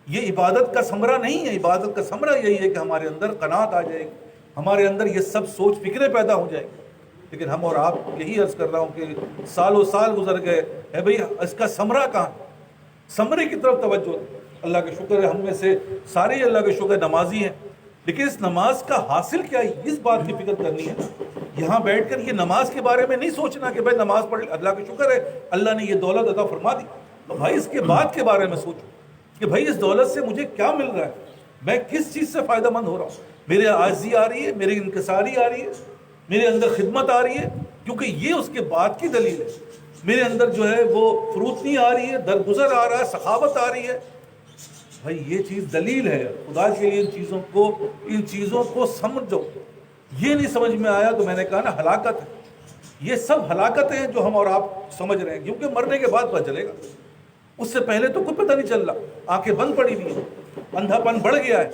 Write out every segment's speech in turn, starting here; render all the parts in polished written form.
یہ عبادت کا ثمرہ نہیں ہے. عبادت کا ثمرہ یہی ہے کہ ہمارے اندر قناعت آ جائے گی, ہمارے اندر یہ سب سوچ فکریں پیدا ہو جائیں گی. لیکن ہم اور آپ یہی عرض کر رہا ہوں کہ سالوں سال گزر گئے ہے بھئی, اس کا ثمرہ کہاں؟ ثمرے کی طرف توجہ. اللہ کا شکر ہے ہم میں سے سارے ہی اللہ کا شکر نمازی ہیں, لیکن اس نماز کا حاصل کیا ہے اس بات کی فکر کرنی ہے. یہاں بیٹھ کر یہ نماز کے بارے میں نہیں سوچنا کہ بھائی نماز پڑھ, اللہ کا شکر ہے اللہ نے یہ دولت عطا فرما دی, تو بھائی اس کے بعد کے بارے میں سوچو کہ بھائی اس دولت سے مجھے کیا مل رہا ہے, میں کس چیز سے فائدہ مند ہو رہا ہوں. میرے عاجزی آ رہی ہے, میری انکساری آ رہی ہے, میرے اندر خدمت آ رہی ہے, کیونکہ یہ اس کے بعد کی دلیل ہے. میرے اندر جو ہے وہ فروتنی آ رہی ہے, درگزر آ رہا ہے, سخاوت آ رہی ہے. بھائی یہ چیز دلیل ہے. خدا کے لیے ان چیزوں کو سمجھو. یہ نہیں سمجھ میں آیا تو میں نے کہا نا ہلاکت ہے. یہ سب ہلاکتیں ہیں جو ہم اور آپ سمجھ رہے ہیں, کیونکہ مرنے کے بعد پتہ چلے گا. اس سے پہلے تو کوئی پتہ نہیں چل رہا, آنکھیں بند پڑی ہوئی ہیں, اندھا پن بڑھ گیا ہے.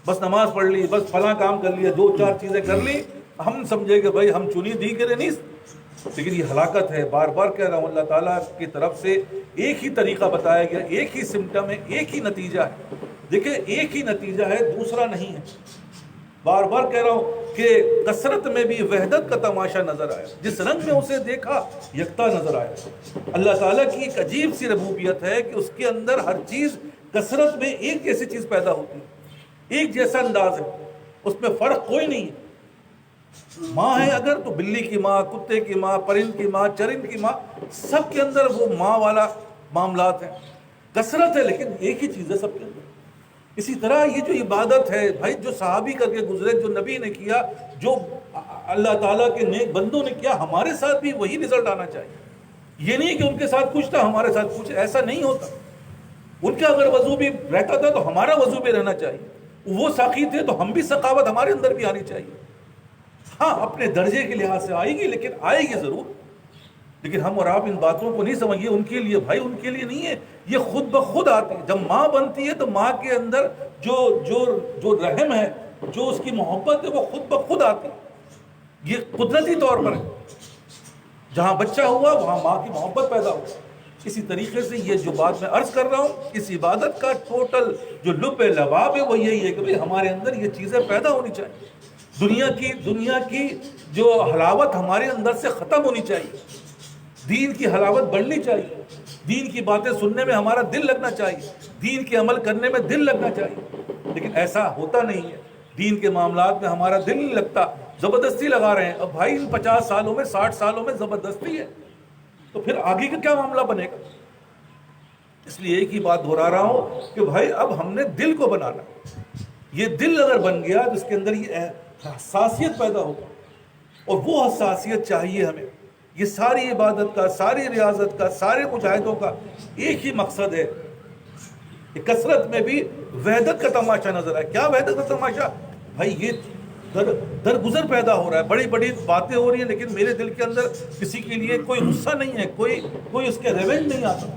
بس نماز پڑھ لی, بس فلاں کام کر لیا, 2-4 چیزیں کر لی, ہم سمجھے کہ بھائی ہم چنی دی کرے نہیں. لیکن یہ ہلاکت ہے. بار بار کہہ رہا ہوں, اللہ تعالیٰ کی طرف سے ایک ہی طریقہ بتایا گیا, ایک ہی سمٹم ہے, ایک ہی نتیجہ ہے. دیکھیں ایک ہی نتیجہ ہے, دوسرا نہیں ہے. بار بار کہہ رہا ہوں کہ کثرت میں بھی وحدت کا تماشا نظر آیا. جس رنگ میں اسے دیکھا یکتا نظر آیا. اللہ تعالیٰ کی ایک عجیب سی ربوبیت ہے کہ اس کے اندر ہر چیز کثرت میں ایک جیسی چیز پیدا ہوتی ہے, ایک جیسا انداز ہے, اس میں فرق کوئی نہیں ہے. ماں ہے اگر تو بلی کی ماں, کتے کی ماں, پرند کی ماں, چرند کی ماں, سب کے اندر وہ ماں والا معاملات ہیں. کثرت ہے لیکن ایک ہی چیز ہے سب کے اندر. اسی طرح یہ جو عبادت ہے بھائی, جو صحابی کر کے گزرے, جو نبی نے کیا, جو اللہ تعالیٰ کے نیک بندوں نے کیا, ہمارے ساتھ بھی وہی رزلٹ آنا چاہیے. یہ نہیں کہ ان کے ساتھ کچھ تھا ہمارے ساتھ کچھ, ایسا نہیں ہوتا. ان کا اگر وضو بھی رہتا تھا تو ہمارا وضو بھی رہنا چاہیے. وہ ساقی تھے تو ہم بھی سخاوت ہمارے اندر بھی آنی چاہیے. ہاں اپنے درجے کے لحاظ سے آئے گی, لیکن آئے گی ضرور. لیکن ہم اور آپ ان باتوں کو نہیں سمجھیے. ان کے لیے بھائی, ان کے لیے نہیں ہے, یہ خود بخود آتی ہے. جب ماں بنتی ہے تو ماں کے اندر جو رحم ہے, جو اس کی محبت ہے, وہ خود بخود آتی ہے. یہ قدرتی طور پر ہے. جہاں بچہ ہوا وہاں ماں کی محبت پیدا ہوا. اسی طریقے سے یہ جو بات میں عرض کر رہا ہوں, اس عبادت کا ٹوٹل جو لب لباب ہے وہ یہی ہے کہ بھئی ہمارے اندر یہ چیزیں پیدا ہونی چاہیے. دنیا کی جو حلاوت ہمارے اندر سے ختم ہونی چاہیے. دین کی حلاوت بڑھنی چاہیے. دین کی باتیں سننے میں ہمارا دل لگنا چاہیے. دین کے عمل کرنے میں دل لگنا چاہیے. لیکن ایسا ہوتا نہیں ہے. دین کے معاملات میں ہمارا دل نہیں لگتا, زبردستی لگا رہے ہیں. اب بھائی ان 50 سالوں میں 60 سالوں میں زبردستی ہے, تو پھر آگے کا کیا معاملہ بنے گا؟ اس لیے ایک ہی بات دہرا رہا ہوں کہ بھائی اب ہم نے دل کو بنانا. یہ دل اگر بن گیا تو اس کے اندر یہ حساسیت پیدا ہوگا, اور وہ حساسیت چاہیے ہمیں. یہ ساری عبادت کا, ساری ریاضت کا, سارے مجاہدوں کا ایک ہی مقصد ہے کہ کثرت میں بھی وحدت کا تماشا نظر آئے. کیا وحدت کا تماشا؟ بھائی یہ درگزر پیدا ہو رہا ہے, بڑی بڑی باتیں ہو رہی ہیں, لیکن میرے دل کے اندر کسی کے لیے کوئی غصہ نہیں ہے, کوئی اس کے ریونج نہیں آتا.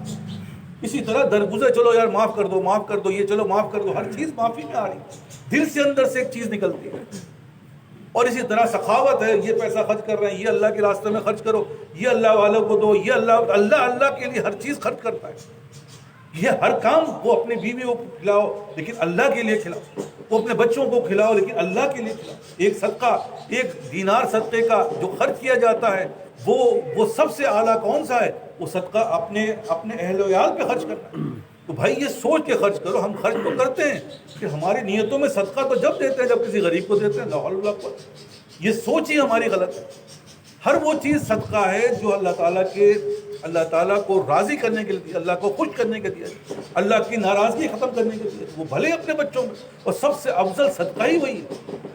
اسی طرح درگزر, چلو یار معاف کر دو, یہ چلو معاف کر دو, ہر چیز معافی میں آ رہی ہے. دل سے اندر سے ایک چیز نکلتی ہے. اور اسی طرح سخاوت ہے, یہ پیسہ خرچ کر رہے ہیں, یہ اللہ کے راستے میں خرچ کرو, یہ اللہ والوں کو دو, یہ اللہ کے لیے ہر چیز خرچ کرتا ہے. یہ ہر کام, وہ اپنی بیوی کو کھلاؤ لیکن اللہ کے لیے کھلاؤ, وہ اپنے بچوں کو کھلاؤ لیکن اللہ کے لیے کھلاؤ. ایک صدقہ, ایک دینار صدقے کا جو خرچ کیا جاتا ہے, وہ سب سے اعلیٰ کون سا ہے؟ وہ صدقہ اپنے اہل و عیال پہ خرچ کرنا ہے. تو بھائی یہ سوچ کے خرچ کرو. ہم خرچ تو کرتے ہیں کہ ہماری نیتوں میں صدقہ تو جب دیتے ہیں جب کسی غریب کو دیتے ہیں. لا حول ولا قوت. یہ سوچ ہی ہماری غلط ہے. ہر وہ چیز صدقہ ہے جو اللہ تعالیٰ کو راضی کرنے کے لیے, اللہ کو خوش کرنے کے لیے, اللہ کی ناراضگی ختم کرنے کے لیے, وہ بھلے اپنے بچوں میں, اور سب سے افضل صدقہ ہی وہی ہے.